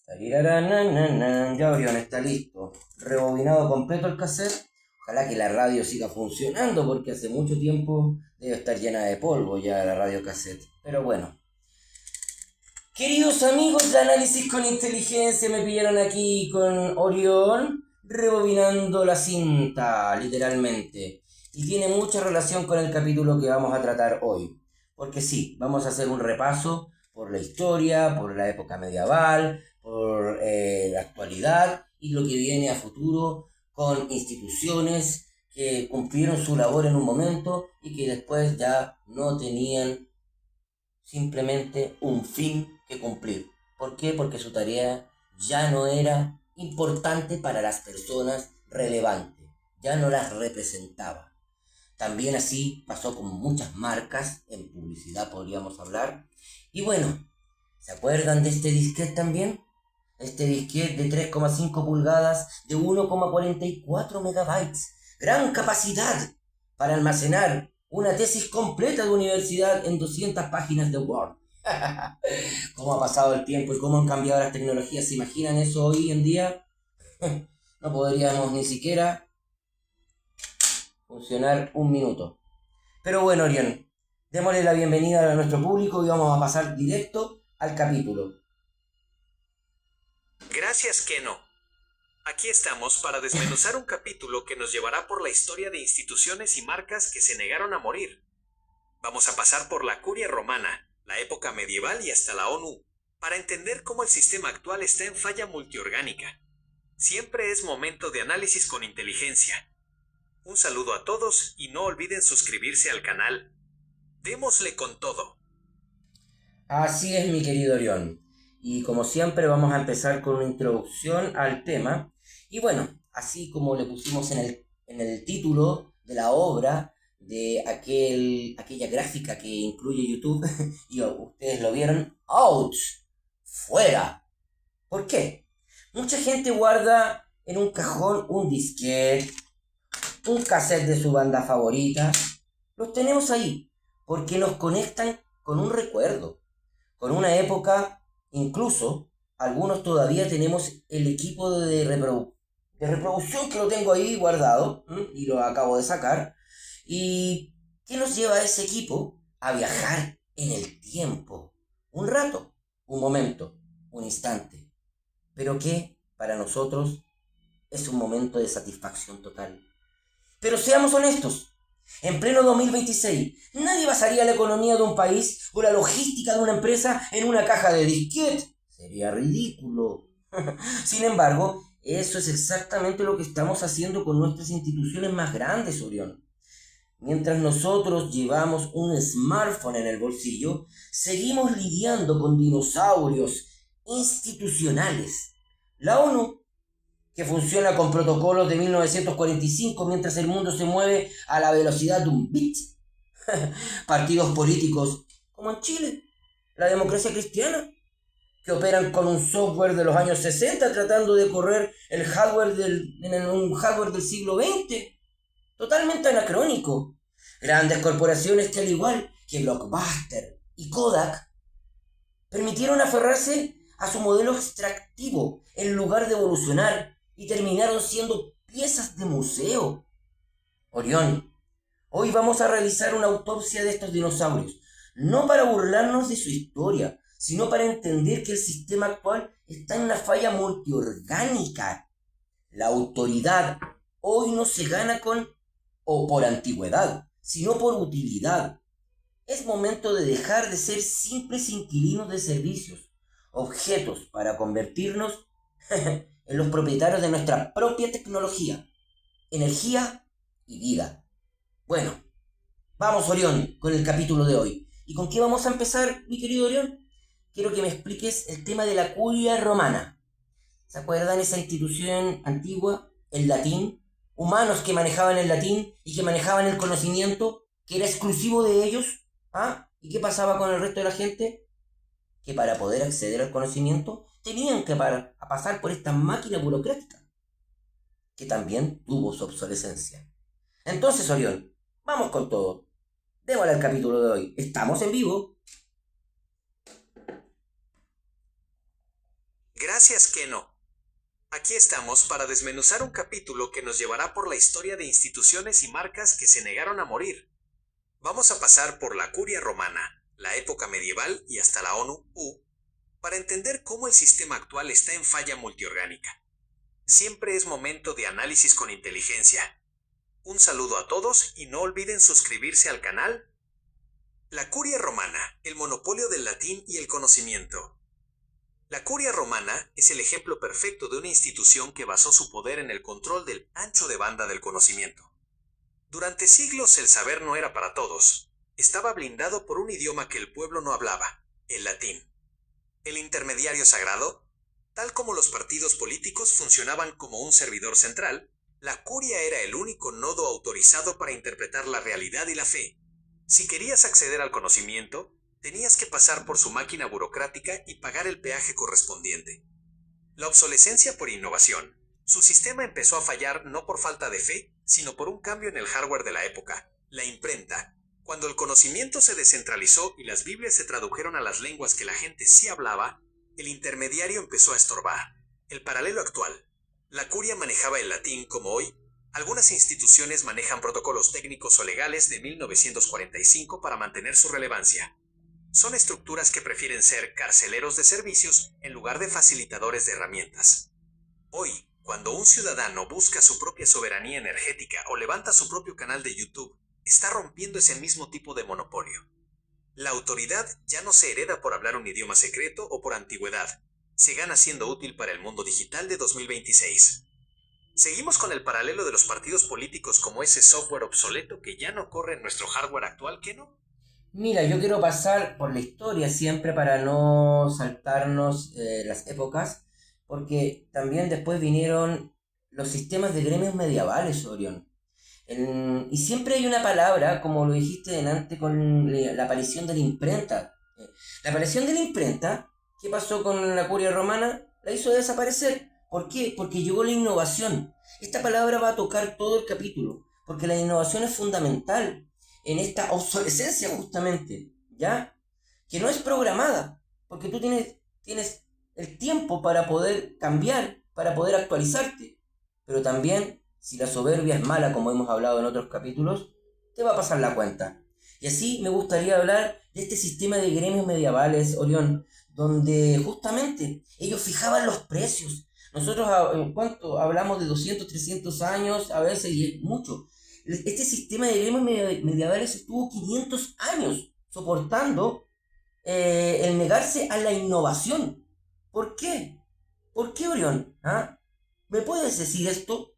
Tarirarananan. Ya Orión está listo. Rebobinado completo el cassette. Ojalá que la radio siga funcionando porque hace mucho tiempo debe estar llena de polvo ya la radio cassette. Pero bueno. Queridos amigos de Análisis con Inteligencia, me pillaron aquí con Orión rebobinando la cinta, literalmente. Y tiene mucha relación con el capítulo que vamos a tratar hoy. Porque sí, vamos a hacer un repaso por la historia, por la época medieval, por la actualidad y lo que viene a futuro con instituciones que cumplieron su labor en un momento y que después ya no tenían simplemente un fin que cumplir. ¿Por qué? Porque su tarea ya no era importante para las personas relevantes, ya no las representaba. También así pasó con muchas marcas, en publicidad podríamos hablar. Y bueno, ¿se acuerdan de este disquete también? Este disquete de 3,5 pulgadas de 1,44 megabytes. Gran capacidad para almacenar una tesis completa de universidad en 200 páginas de Word. ¿Cómo ha pasado el tiempo y cómo han cambiado las tecnologías? ¿Se imaginan eso hoy en día? No podríamos ni siquiera funcionar un minuto. Pero bueno, Orión, démosle la bienvenida a nuestro público y vamos a pasar directo al capítulo. Gracias, Keno. Aquí estamos para desmenuzar un capítulo que nos llevará por la historia de instituciones y marcas que se negaron a morir. Vamos a pasar por la Curia Romana, la época medieval y hasta la ONU, para entender cómo el sistema actual está en falla multiorgánica. Siempre es momento de análisis con inteligencia. Un saludo a todos y no olviden suscribirse al canal. Démosle con todo. Así es, mi querido Orión. Y como siempre vamos a empezar con una introducción al tema. Y bueno, así como le pusimos en el título de la obra, de aquella gráfica que incluye YouTube, y ustedes lo vieron, ¡ouch! ¡Fuera! ¿Por qué? Mucha gente guarda en un cajón un disquete, un cassette de su banda favorita. Los tenemos ahí porque nos conectan con un recuerdo, con una época. Incluso algunos todavía tenemos el equipo de reproducción que lo tengo ahí guardado, y lo acabo de sacar. ¿Y qué nos lleva a ese equipo? A viajar en el tiempo. Un rato, un momento, un instante. Pero que para nosotros es un momento de satisfacción total. Pero seamos honestos, en pleno 2026, nadie basaría la economía de un país o la logística de una empresa en una caja de disquete. Sería ridículo. Sin embargo, eso es exactamente lo que estamos haciendo con nuestras instituciones más grandes, Orión. Mientras nosotros llevamos un smartphone en el bolsillo, seguimos lidiando con dinosaurios institucionales. La ONU, que funciona con protocolos de 1945 mientras el mundo se mueve a la velocidad de un bit. Partidos políticos, como en Chile, la democracia cristiana, que operan con un software de los años 60 tratando de correr un hardware del siglo XX. Totalmente anacrónico. Grandes corporaciones que al igual que Blockbuster y Kodak permitieron aferrarse a su modelo extractivo en lugar de evolucionar y terminaron siendo piezas de museo. Orión, hoy vamos a realizar una autopsia de estos dinosaurios, no para burlarnos de su historia, sino para entender que el sistema actual está en una falla multiorgánica. La autoridad hoy no se gana por antigüedad, sino por utilidad. Es momento de dejar de ser simples inquilinos de servicios, objetos para convertirnos en los propietarios de nuestra propia tecnología, energía y vida. Bueno, vamos Orión con el capítulo de hoy. ¿Y con qué vamos a empezar, mi querido Orión? Quiero que me expliques el tema de la Curia Romana. ¿Se acuerdan esa institución antigua, el latín? Humanos que manejaban el latín y que manejaban el conocimiento que era exclusivo de ellos. ¿Ah? ¿Y qué pasaba con el resto de la gente? Que para poder acceder al conocimiento tenían que pasar por esta máquina burocrática, que también tuvo su obsolescencia. Entonces, Orión, vamos con todo. Démosle al capítulo de hoy. Estamos en vivo. Gracias que no. Aquí estamos para desmenuzar un capítulo que nos llevará por la historia de instituciones y marcas que se negaron a morir. Vamos a pasar por la Curia Romana, la época medieval y hasta la ONU, para entender cómo el sistema actual está en falla multiorgánica. Siempre es momento de análisis con inteligencia. Un saludo a todos y no olviden suscribirse al canal. La Curia Romana, el monopolio del latín y el conocimiento. La Curia Romana es el ejemplo perfecto de una institución que basó su poder en el control del ancho de banda del conocimiento. Durante siglos el saber no era para todos. Estaba blindado por un idioma que el pueblo no hablaba, el latín. El intermediario sagrado, tal como los partidos políticos funcionaban como un servidor central, la curia era el único nodo autorizado para interpretar la realidad y la fe. Si querías acceder al conocimiento, tenías que pasar por su máquina burocrática y pagar el peaje correspondiente. La obsolescencia por innovación. Su sistema empezó a fallar no por falta de fe, sino por un cambio en el hardware de la época, la imprenta. Cuando el conocimiento se descentralizó y las Biblias se tradujeron a las lenguas que la gente sí hablaba, el intermediario empezó a estorbar. El paralelo actual. La curia manejaba el latín como hoy. Algunas instituciones manejan protocolos técnicos o legales de 1945 para mantener su relevancia. Son estructuras que prefieren ser carceleros de servicios en lugar de facilitadores de herramientas. Hoy, cuando un ciudadano busca su propia soberanía energética o levanta su propio canal de YouTube, está rompiendo ese mismo tipo de monopolio. La autoridad ya no se hereda por hablar un idioma secreto o por antigüedad. Se gana siendo útil para el mundo digital de 2026. Seguimos con el paralelo de los partidos políticos como ese software obsoleto que ya no corre en nuestro hardware actual, ¿que no? Mira, yo quiero pasar por la historia siempre para no saltarnos las épocas, porque también después vinieron los sistemas de gremios medievales, Orión. Y siempre hay una palabra, como lo dijiste delante, con la aparición de la imprenta. La aparición de la imprenta, ¿qué pasó con la curia romana? La hizo desaparecer. ¿Por qué? Porque llegó la innovación. Esta palabra va a tocar todo el capítulo, porque la innovación es fundamental en esta obsolescencia justamente, ¿ya? Que no es programada, porque tú tienes el tiempo para poder cambiar, para poder actualizarte, pero también, si la soberbia es mala, como hemos hablado en otros capítulos, te va a pasar la cuenta. Y así me gustaría hablar de este sistema de gremios medievales, Orión, donde justamente ellos fijaban los precios. Nosotros, ¿en cuánto? Hablamos de 200, 300 años, a veces, y es mucho. Este sistema de gremios medievales estuvo 500 años soportando el negarse a la innovación. ¿Por qué? ¿Por qué, Orión? ¿Ah? ¿Me puedes decir esto?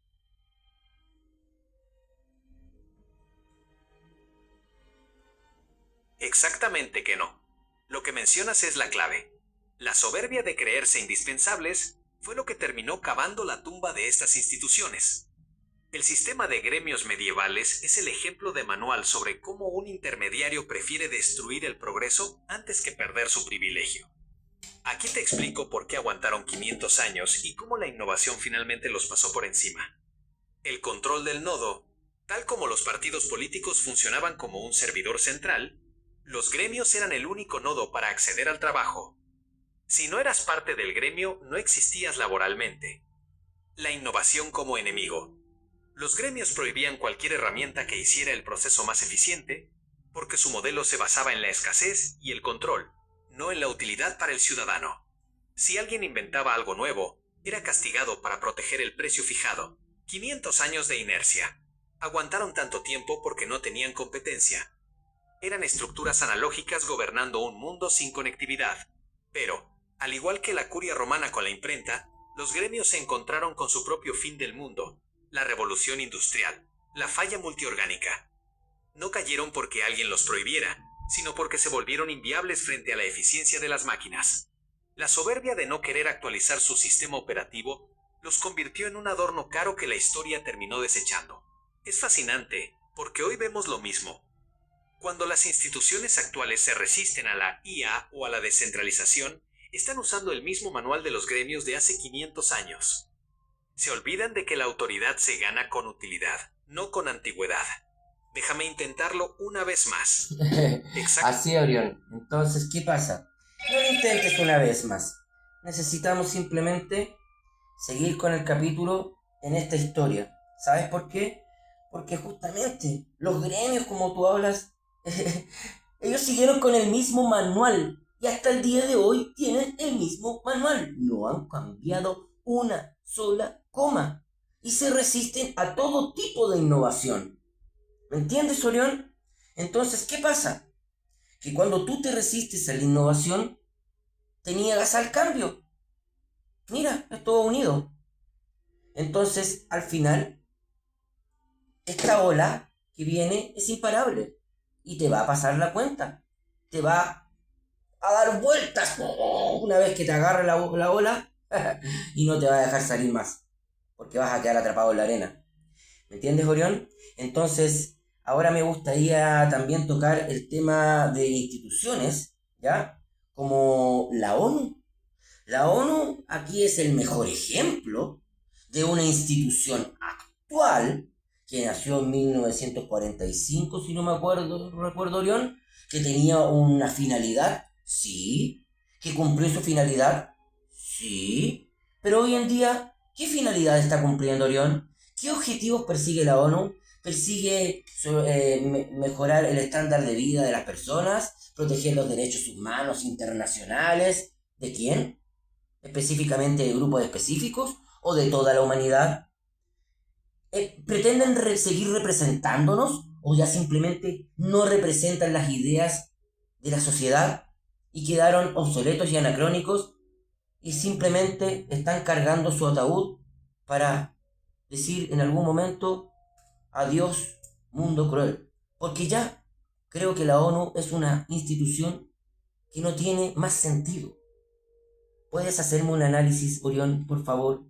Exactamente que no. Lo que mencionas es la clave. La soberbia de creerse indispensables fue lo que terminó cavando la tumba de estas instituciones. El sistema de gremios medievales es el ejemplo de manual sobre cómo un intermediario prefiere destruir el progreso antes que perder su privilegio. Aquí te explico por qué aguantaron 500 años y cómo la innovación finalmente los pasó por encima. El control del nodo, tal como los partidos políticos funcionaban como un servidor central, los gremios eran el único nodo para acceder al trabajo. Si no eras parte del gremio, no existías laboralmente. La innovación como enemigo. Los gremios prohibían cualquier herramienta que hiciera el proceso más eficiente, porque su modelo se basaba en la escasez y el control, no en la utilidad para el ciudadano. Si alguien inventaba algo nuevo, era castigado para proteger el precio fijado. 500 años de inercia. Aguantaron tanto tiempo porque no tenían competencia. Eran estructuras analógicas gobernando un mundo sin conectividad. Pero, al igual que la curia romana con la imprenta, los gremios se encontraron con su propio fin del mundo, la revolución industrial, la falla multiorgánica. No cayeron porque alguien los prohibiera, sino porque se volvieron inviables frente a la eficiencia de las máquinas. La soberbia de no querer actualizar su sistema operativo los convirtió en un adorno caro que la historia terminó desechando. Es fascinante, porque hoy vemos lo mismo. Cuando las instituciones actuales se resisten a la IA o a la descentralización, están usando el mismo manual de los gremios de hace 500 años. Se olvidan de que la autoridad se gana con utilidad, no con antigüedad. Déjame intentarlo una vez más. Así, Orión. Entonces, ¿qué pasa? No lo intentes una vez más. necesitamos simplemente seguir con el capítulo en esta historia. ¿Sabes por qué? Porque justamente los gremios, como tú hablas, ellos siguieron con el mismo manual y hasta el día de hoy tienen el mismo manual. No han cambiado una sola coma y se resisten a todo tipo de innovación. ¿Me entiendes, Orión? Entonces, ¿qué pasa? Que cuando tú te resistes a la innovación, te niegas al cambio. Mira, es todo unido. Entonces, al final, esta ola que viene es imparable y te va a pasar la cuenta. Te va a dar vueltas una vez que te agarre la ola y no te va a dejar salir más porque vas a quedar atrapado en la arena. ¿Me entiendes, Orión? Entonces, ahora me gustaría también tocar el tema de instituciones, ¿ya? Como la ONU. La ONU aquí es el mejor ejemplo de una institución actual que nació en 1945, si no me acuerdo, recuerdo, Orión, que tenía una finalidad, sí, que cumplió su finalidad, sí, pero hoy en día, ¿qué finalidad está cumpliendo, Orión? ¿Qué objetivos persigue la ONU? Persigue mejorar el estándar de vida de las personas, proteger los derechos humanos internacionales. ¿De quién? ¿Específicamente de grupos específicos o de toda la humanidad? ¿Pretenden seguir representándonos o ya simplemente no representan las ideas de la sociedad y quedaron obsoletos y anacrónicos y simplemente están cargando su ataúd para decir en algún momento adiós, mundo cruel? Porque ya creo que la ONU es una institución que no tiene más sentido. ¿Puedes hacerme un análisis, Orión, por favor?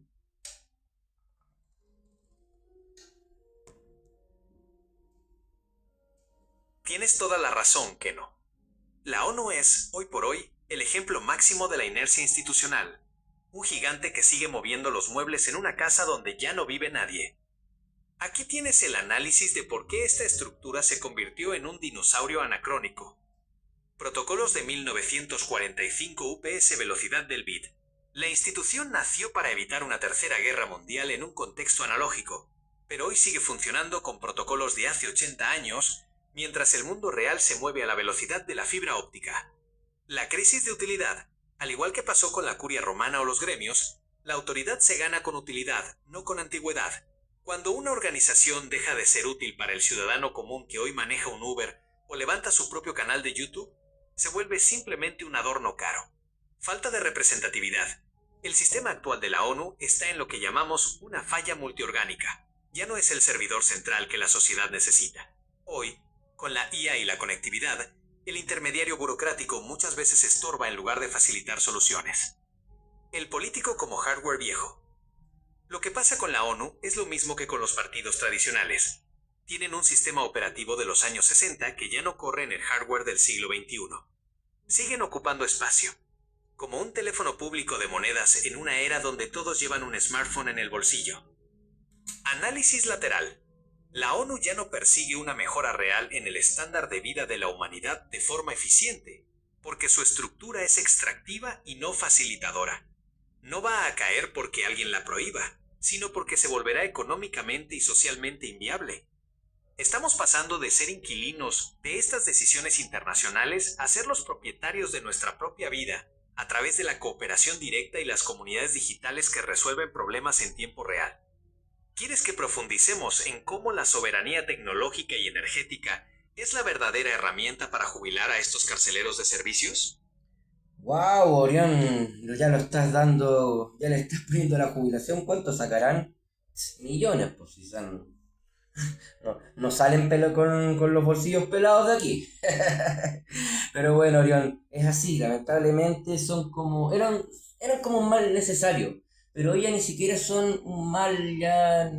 Tienes toda la razón, Keno. La ONU es, hoy por hoy, el ejemplo máximo de la inercia institucional. Un gigante que sigue moviendo los muebles en una casa donde ya no vive nadie. Aquí tienes el análisis de por qué esta estructura se convirtió en un dinosaurio anacrónico. Protocolos de 1945 UPS velocidad del bit. La institución nació para evitar una tercera guerra mundial en un contexto analógico, pero hoy sigue funcionando con protocolos de hace 80 años, mientras el mundo real se mueve a la velocidad de la fibra óptica. La crisis de utilidad, al igual que pasó con la curia romana o los gremios, la autoridad se gana con utilidad, no con antigüedad. Cuando una organización deja de ser útil para el ciudadano común que hoy maneja un Uber o levanta su propio canal de YouTube, se vuelve simplemente un adorno caro. Falta de representatividad. El sistema actual de la ONU está en lo que llamamos una falla multiorgánica. Ya no es el servidor central que la sociedad necesita. Hoy, con la IA y la conectividad, el intermediario burocrático muchas veces estorba en lugar de facilitar soluciones. El político como hardware viejo. Lo que pasa con la ONU es lo mismo que con los partidos tradicionales. Tienen un sistema operativo de los años 60 que ya no corre en el hardware del siglo XXI. Siguen ocupando espacio, como un teléfono público de monedas en una era donde todos llevan un smartphone en el bolsillo. Análisis lateral. La ONU ya no persigue una mejora real en el estándar de vida de la humanidad de forma eficiente, porque su estructura es extractiva y no facilitadora. No va a caer porque alguien la prohíba, sino porque se volverá económicamente y socialmente inviable. Estamos pasando de ser inquilinos de estas decisiones internacionales a ser los propietarios de nuestra propia vida, a través de la cooperación directa y las comunidades digitales que resuelven problemas en tiempo real. ¿Quieres que profundicemos en cómo la soberanía tecnológica y energética es la verdadera herramienta para jubilar a estos carceleros de servicios? Wow, Orión, ya lo estás dando, ya le estás poniendo la jubilación. ¿Cuánto sacarán? Millones, pues si son, no salen pelo con los bolsillos pelados de aquí. Pero bueno, Orión, es así, lamentablemente eran como un mal necesario, pero hoy ya ni siquiera son un mal, ya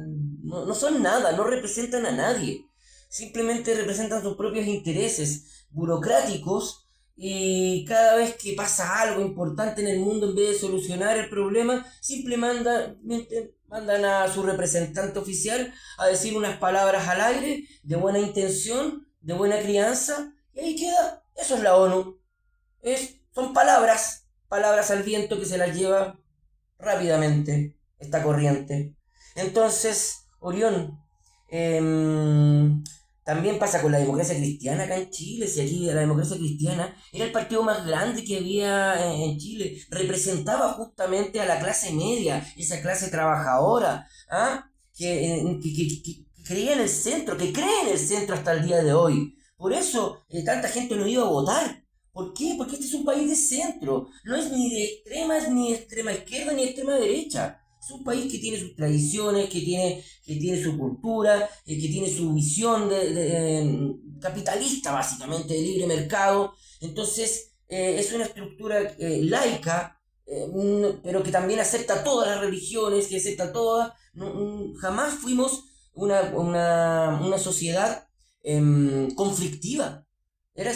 no son nada, no representan a nadie, simplemente representan sus propios intereses burocráticos y cada vez que pasa algo importante en el mundo, en vez de solucionar el problema, simplemente mandan a su representante oficial a decir unas palabras al aire de buena intención, de buena crianza, y ahí queda. Eso es la ONU. Son palabras. palabras al viento que se las lleva rápidamente esta corriente. Entonces, Orión, también pasa con la democracia cristiana acá en Chile. Si aquí la democracia cristiana era el partido más grande que había en Chile, representaba justamente a la clase media, esa clase trabajadora, ¿ah? que creía en el centro, que cree en el centro hasta el día de hoy. Por eso tanta gente no iba a votar. ¿Por qué? Porque este es un país de centro. No es ni de extremas, ni de extrema izquierda, ni de extrema derecha. Es un país que tiene sus tradiciones, que tiene su cultura, que tiene su visión capitalista, básicamente, de libre mercado. Entonces, es una estructura laica, pero que también acepta todas las religiones, que acepta todas. Jamás fuimos una sociedad conflictiva.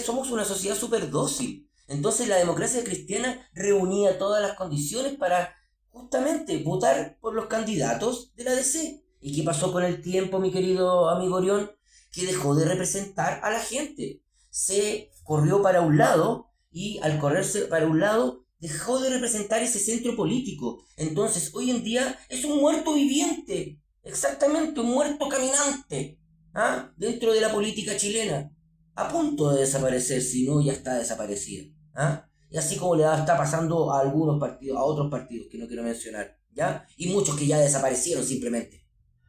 Somos una sociedad súper dócil. Entonces la democracia cristiana reunía todas las condiciones para justamente votar por los candidatos de la DC. ¿Y qué pasó con el tiempo, mi querido amigo Orión? Que dejó de representar a la gente. Se corrió para un lado y al correrse para un lado dejó de representar ese centro político. Entonces hoy en día es un muerto viviente. Exactamente, un muerto caminante. ¿Ah? Dentro de la política chilena. A punto de desaparecer, si no ya está desaparecida. ¿Ah? Y así como le está pasando a algunos partidos, a otros partidos que no quiero mencionar, ¿ya? Y muchos que ya desaparecieron simplemente.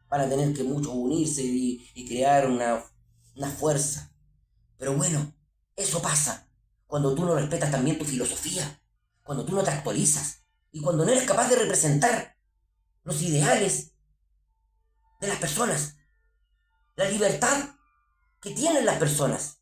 Van a tener que muchos unirse y crear una fuerza. Pero bueno, eso pasa cuando tú no respetas también tu filosofía, cuando tú no te actualizas y cuando no eres capaz de representar los ideales de las personas, la libertad que tienen las personas.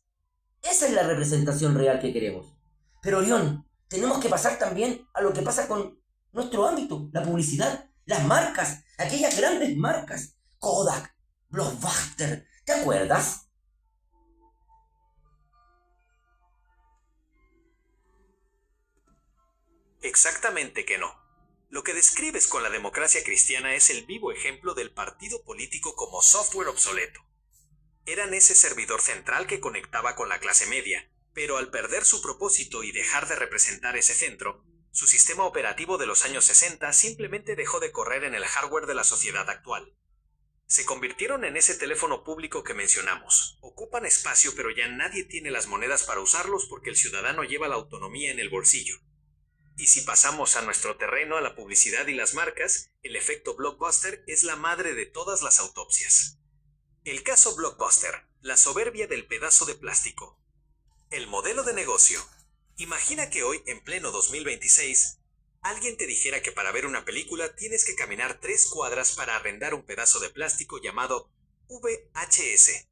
Esa es la representación real que queremos. Pero Orión, tenemos que pasar también a lo que pasa con nuestro ámbito, la publicidad, las marcas, aquellas grandes marcas, Kodak, Blockbuster, ¿te acuerdas? Exactamente que no. Lo que describes con la democracia cristiana es el vivo ejemplo del partido político como software obsoleto. Eran ese servidor central que conectaba con la clase media, pero al perder su propósito y dejar de representar ese centro, su sistema operativo de los años 60 simplemente dejó de correr en el hardware de la sociedad actual. Se convirtieron en ese teléfono público que mencionamos. Ocupan espacio, pero ya nadie tiene las monedas para usarlos porque el ciudadano lleva la autonomía en el bolsillo. Y si pasamos a nuestro terreno, a la publicidad y las marcas, el efecto Blockbuster es la madre de todas las autopsias. El caso Blockbuster, la soberbia del pedazo de plástico. El modelo de negocio. Imagina que hoy, en pleno 2026, alguien te dijera que para ver una película tienes que caminar 3 cuadras para arrendar un pedazo de plástico llamado VHS.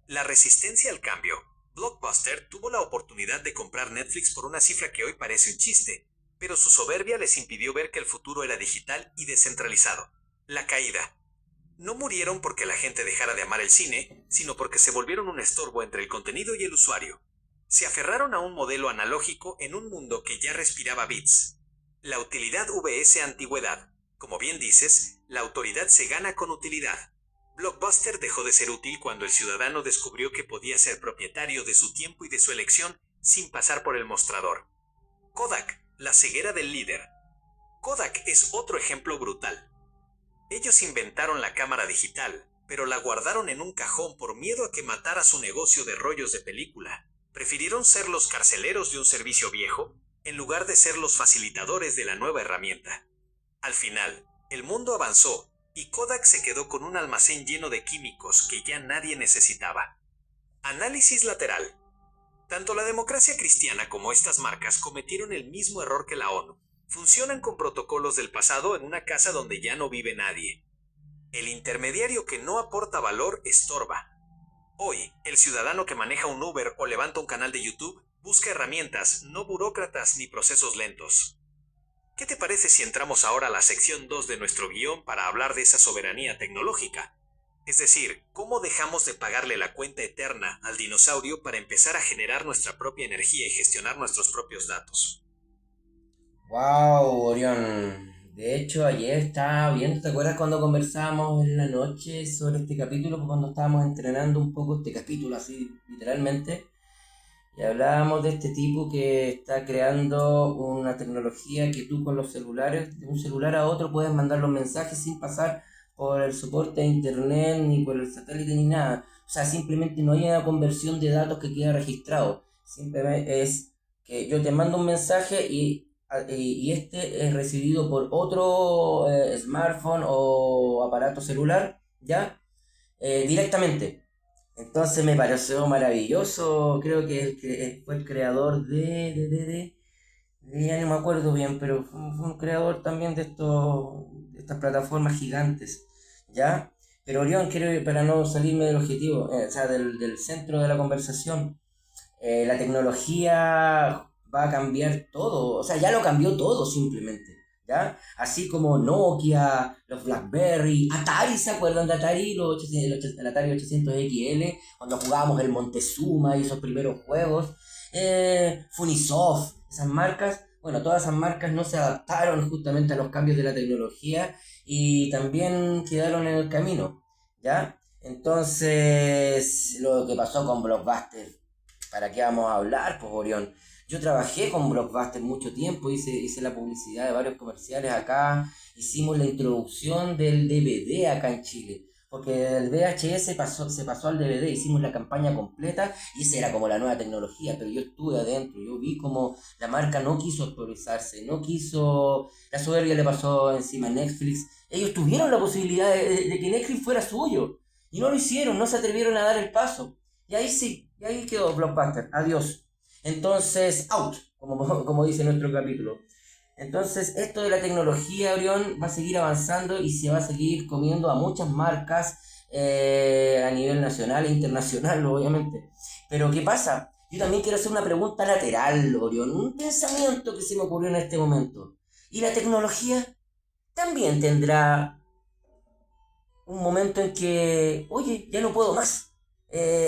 La resistencia al cambio. Blockbuster tuvo la oportunidad de comprar Netflix por una cifra que hoy parece un chiste, pero su soberbia les impidió ver que el futuro era digital y descentralizado. La caída. No murieron porque la gente dejara de amar el cine, sino porque se volvieron un estorbo entre el contenido y el usuario. Se aferraron a un modelo analógico en un mundo que ya respiraba bits. La utilidad vs antigüedad. Como bien dices, la autoridad se gana con utilidad. Blockbuster dejó de ser útil cuando el ciudadano descubrió que podía ser propietario de su tiempo y de su elección sin pasar por el mostrador. Kodak, la ceguera del líder. Kodak es otro ejemplo brutal. Ellos inventaron la cámara digital, pero la guardaron en un cajón por miedo a que matara su negocio de rollos de película. Prefirieron ser los carceleros de un servicio viejo, en lugar de ser los facilitadores de la nueva herramienta. Al final, el mundo avanzó, y Kodak se quedó con un almacén lleno de químicos que ya nadie necesitaba. Análisis lateral. Tanto la democracia cristiana como estas marcas cometieron el mismo error que la ONU. Funcionan con protocolos del pasado en una casa donde ya no vive nadie. El intermediario que no aporta valor estorba. Hoy, el ciudadano que maneja un Uber o levanta un canal de YouTube busca herramientas, no burócratas ni procesos lentos. ¿Qué te parece si entramos ahora a la sección 2 de nuestro guión para hablar de esa soberanía tecnológica? Es decir, ¿cómo dejamos de pagarle la cuenta eterna al dinosaurio para empezar a generar nuestra propia energía y gestionar nuestros propios datos? Wow, Orión. De hecho, ayer estaba viendo, ¿te acuerdas cuando conversábamos en la noche sobre este capítulo? Cuando estábamos entrenando un poco este capítulo, así, literalmente. Y hablábamos de este tipo que está creando una tecnología que tú con los celulares, de un celular a otro, puedes mandar los mensajes sin pasar por el soporte de internet, ni por el satélite, ni nada. O sea, simplemente no hay una conversión de datos que queda registrado. Simplemente es que yo te mando un mensaje y este es recibido por otro smartphone o aparato celular, ¿ya? Directamente. Entonces me pareció maravilloso, creo que, fue el creador ya no me acuerdo bien, pero fue un creador también de estas plataformas gigantes, ¿ya? Pero Orión, quiero, para no salirme del objetivo, o sea, del centro de la conversación, la tecnología va a cambiar todo, o sea, ya lo cambió todo simplemente, ¿ya? Así como Nokia, los BlackBerry, Atari, ¿se acuerdan de Atari? El Atari 800XL, cuando jugábamos el Montezuma y esos primeros juegos, Funisoft, esas marcas, bueno, todas esas marcas no se adaptaron justamente a los cambios de la tecnología y también quedaron en el camino, ¿ya? Entonces, lo que pasó con Blockbuster, ¿para qué vamos a hablar, pues, Orión? Yo trabajé con Blockbuster mucho tiempo, hice la publicidad de varios comerciales acá, hicimos la introducción del DVD acá en Chile, porque el VHS se pasó al DVD, hicimos la campaña completa y esa era como la nueva tecnología, pero yo estuve adentro, yo vi como la marca no quiso actualizarse, no quiso, la soberbia le pasó encima a Netflix, ellos tuvieron la posibilidad de que Netflix fuera suyo, y no lo hicieron, no se atrevieron a dar el paso. Y ahí sí, y ahí quedó Blockbuster, adiós. Entonces, out, como dice nuestro capítulo. Entonces, esto de la tecnología, Orión, va a seguir avanzando y se va a seguir comiendo a muchas marcas a nivel nacional e internacional, obviamente. Pero, ¿qué pasa? Yo también quiero hacer una pregunta lateral, Orión, un pensamiento que se me ocurrió en este momento. ¿Y la tecnología también tendrá un momento en que, oye, ya no puedo más?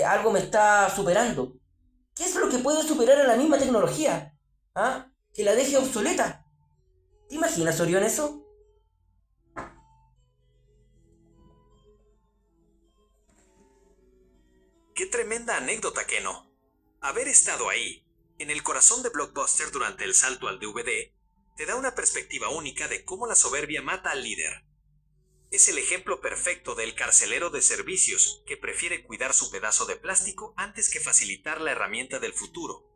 Algo me está superando. ¿Qué es lo que puede superar a la misma tecnología? ¿Ah? Que la deje obsoleta. ¿Te imaginas, Orión, eso? Qué tremenda anécdota, que no. Haber estado ahí, en el corazón de Blockbuster durante el salto al DVD, te da una perspectiva única de cómo la soberbia mata al líder. Es el ejemplo perfecto del carcelero de servicios que prefiere cuidar su pedazo de plástico antes que facilitar la herramienta del futuro.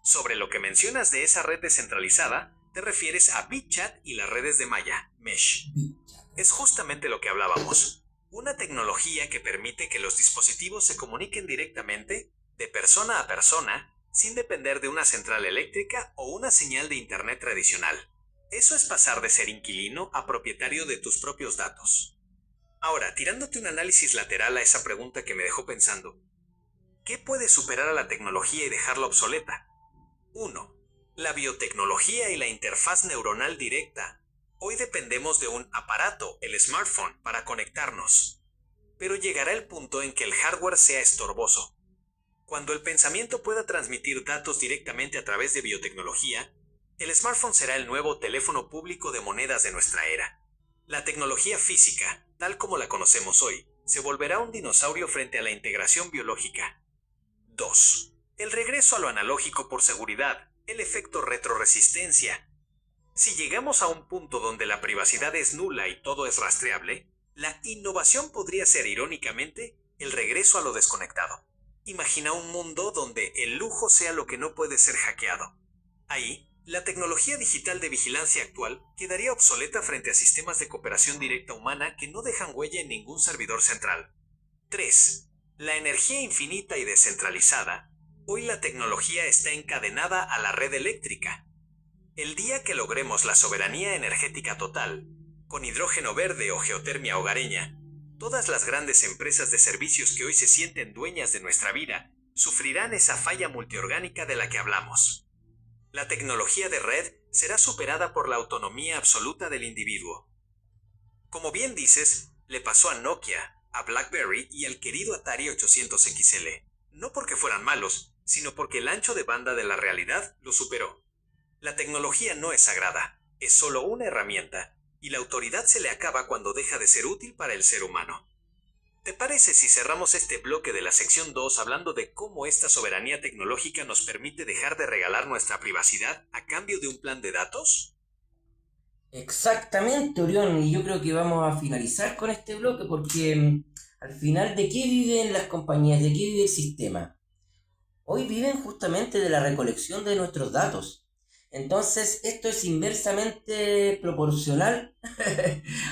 Sobre lo que mencionas de esa red descentralizada, te refieres a BitChat y las redes de malla, Mesh. Es justamente lo que hablábamos. Una tecnología que permite que los dispositivos se comuniquen directamente, de persona a persona, sin depender de una central eléctrica o una señal de internet tradicional. Eso es pasar de ser inquilino a propietario de tus propios datos. Ahora, tirándote un análisis lateral a esa pregunta que me dejó pensando, ¿qué puede superar a la tecnología y dejarla obsoleta? 1. La biotecnología y la interfaz neuronal directa. Hoy dependemos de un aparato, el smartphone, para conectarnos. Pero llegará el punto en que el hardware sea estorboso. Cuando el pensamiento pueda transmitir datos directamente a través de biotecnología, el smartphone será el nuevo teléfono público de monedas de nuestra era. La tecnología física, tal como la conocemos hoy, se volverá un dinosaurio frente a la integración biológica. 2. El regreso a lo analógico por seguridad, el efecto retroresistencia. Si llegamos a un punto donde la privacidad es nula y todo es rastreable, la innovación podría ser, irónicamente, el regreso a lo desconectado. Imagina un mundo donde el lujo sea lo que no puede ser hackeado. Ahí, la tecnología digital de vigilancia actual quedaría obsoleta frente a sistemas de cooperación directa humana que no dejan huella en ningún servidor central. 3. La energía infinita y descentralizada. Hoy la tecnología está encadenada a la red eléctrica. El día que logremos la soberanía energética total, con hidrógeno verde o geotermia hogareña, todas las grandes empresas de servicios que hoy se sienten dueñas de nuestra vida sufrirán esa falla multiorgánica de la que hablamos. La tecnología de red será superada por la autonomía absoluta del individuo. Como bien dices, le pasó a Nokia, a BlackBerry y al querido Atari 800XL. No porque fueran malos, sino porque el ancho de banda de la realidad lo superó. La tecnología no es sagrada, es solo una herramienta, y la autoridad se le acaba cuando deja de ser útil para el ser humano. ¿Te parece si cerramos este bloque de la sección 2 hablando de cómo esta soberanía tecnológica nos permite dejar de regalar nuestra privacidad a cambio de un plan de datos? Exactamente, Orión, y yo creo que vamos a finalizar con este bloque porque al final, ¿de qué viven las compañías? ¿De qué vive el sistema? Hoy viven justamente de la recolección de nuestros datos. Entonces, esto es inversamente proporcional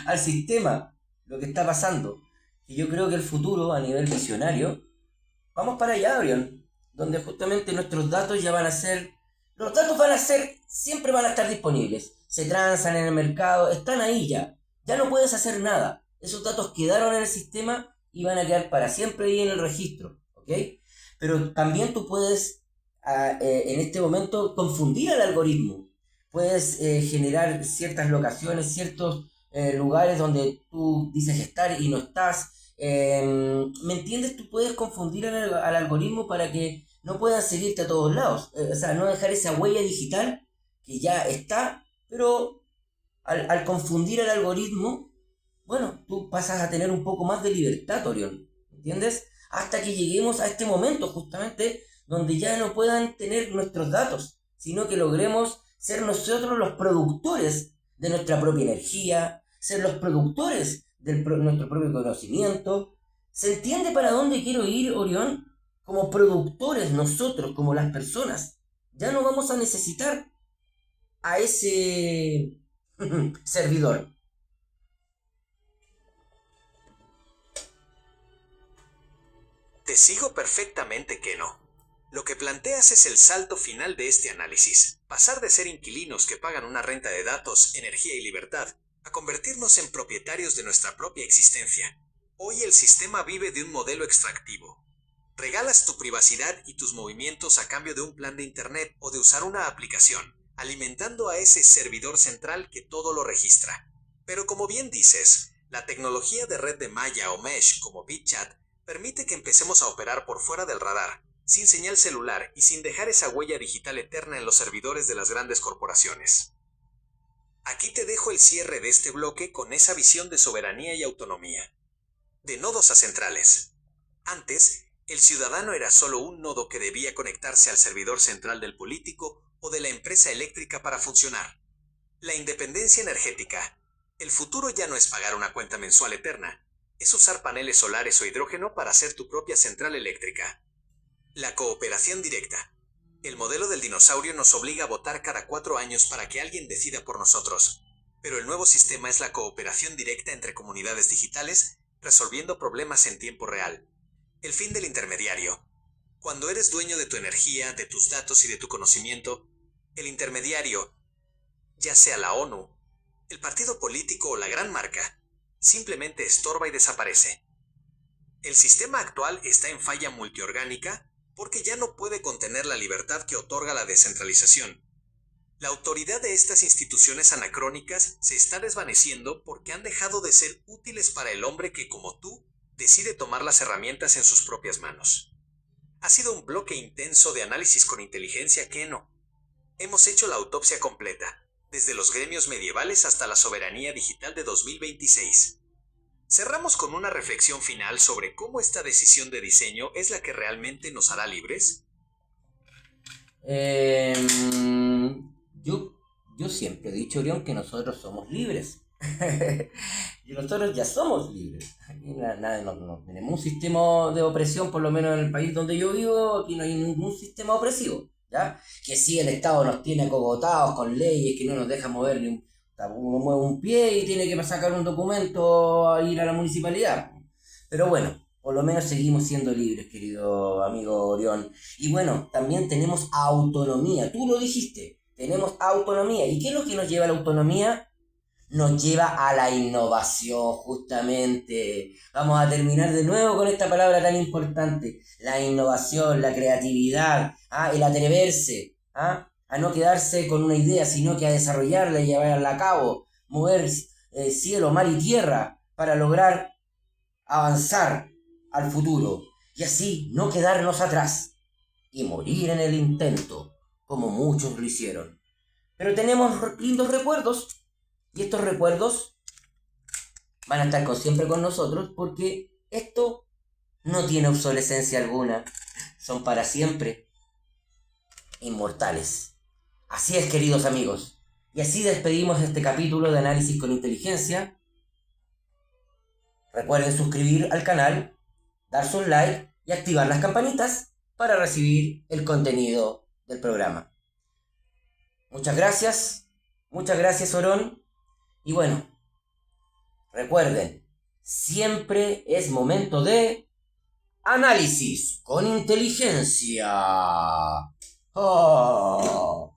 al sistema, lo que está pasando. Y yo creo que el futuro, a nivel visionario, vamos para allá, Orión, donde justamente nuestros datos ya van a ser, los datos van a ser, siempre van a estar disponibles, se transan en el mercado, están ahí ya, ya no puedes hacer nada, esos datos quedaron en el sistema y van a quedar para siempre ahí en el registro, ¿ok? Pero también tú puedes, en este momento, confundir al algoritmo, puedes generar ciertas locaciones, ciertos lugares donde tú dices estar y no estás. ¿Me entiendes? Tú puedes confundir al algoritmo para que no puedan seguirte a todos lados. O sea, no dejar esa huella digital que ya está, pero al confundir al algoritmo, bueno, tú pasas a tener un poco más de libertad, Orión. ¿Entiendes? Hasta que lleguemos a este momento, justamente, donde ya no puedan tener nuestros datos, sino que logremos ser nosotros los productores de nuestra propia energía, ser los productores de nuestro propio conocimiento. ¿Se entiende para dónde quiero ir, Orión? Como productores nosotros, como las personas, ya no vamos a necesitar a ese servidor. Te sigo perfectamente que no. Lo que planteas es el salto final de este análisis, pasar de ser inquilinos que pagan una renta de datos, energía y libertad, a convertirnos en propietarios de nuestra propia existencia. Hoy el sistema vive de un modelo extractivo. Regalas tu privacidad y tus movimientos a cambio de un plan de internet o de usar una aplicación, alimentando a ese servidor central que todo lo registra. Pero como bien dices, la tecnología de red de malla o mesh como BitChat permite que empecemos a operar por fuera del radar, sin señal celular y sin dejar esa huella digital eterna en los servidores de las grandes corporaciones. Aquí te dejo el cierre de este bloque con esa visión de soberanía y autonomía. De nodos a centrales. Antes, el ciudadano era solo un nodo que debía conectarse al servidor central del político o de la empresa eléctrica para funcionar. La independencia energética. El futuro ya no es pagar una cuenta mensual eterna, es usar paneles solares o hidrógeno para hacer tu propia central eléctrica. La cooperación directa. El modelo del dinosaurio nos obliga a votar cada 4 años para que alguien decida por nosotros. Pero el nuevo sistema es la cooperación directa entre comunidades digitales, resolviendo problemas en tiempo real. El fin del intermediario. Cuando eres dueño de tu energía, de tus datos y de tu conocimiento, el intermediario, ya sea la ONU, el partido político o la gran marca, simplemente estorba y desaparece. El sistema actual está en falla multiorgánica porque ya no puede contener la libertad que otorga la descentralización. La autoridad de estas instituciones anacrónicas se está desvaneciendo porque han dejado de ser útiles para el hombre que, como tú, decide tomar las herramientas en sus propias manos. Ha sido un bloque intenso de análisis con inteligencia que no. Hemos hecho la autopsia completa, desde los gremios medievales hasta la soberanía digital de 2026. Cerramos con una reflexión final sobre cómo esta decisión de diseño es la que realmente nos hará libres. Eh, yo, yo siempre he dicho, Orión, que nosotros somos libres. Y nosotros ya somos libres. Aquí no tenemos un sistema de opresión, por lo menos en el país donde yo vivo, aquí no hay ningún sistema opresivo. ¿Ya? Que sí, el Estado nos tiene acogotados con leyes que no nos deja mover ni un, uno mueve un pie y tiene que sacar un documento a ir a la municipalidad. Pero bueno, por lo menos seguimos siendo libres, querido amigo Orión. Y bueno, también tenemos autonomía. Tú lo dijiste, tenemos autonomía. ¿Y qué es lo que nos lleva a la autonomía? Nos lleva a la innovación, justamente. Vamos a terminar de nuevo con esta palabra tan importante. La innovación, la creatividad, el atreverse, a no quedarse con una idea, sino que a desarrollarla y llevarla a cabo. Mover cielo, mar y tierra para lograr avanzar al futuro. Y así no quedarnos atrás y morir en el intento, como muchos lo hicieron. Pero tenemos lindos recuerdos. Y estos recuerdos van a estar siempre con nosotros porque Esto no tiene obsolescencia alguna. Son para siempre inmortales. Así es, queridos amigos. Y así despedimos este capítulo de Análisis con Inteligencia. Recuerden suscribir al canal, darse un like y activar las campanitas para recibir el contenido del programa. Muchas gracias Orón. Y bueno, recuerden, siempre es momento de análisis con inteligencia. Oh.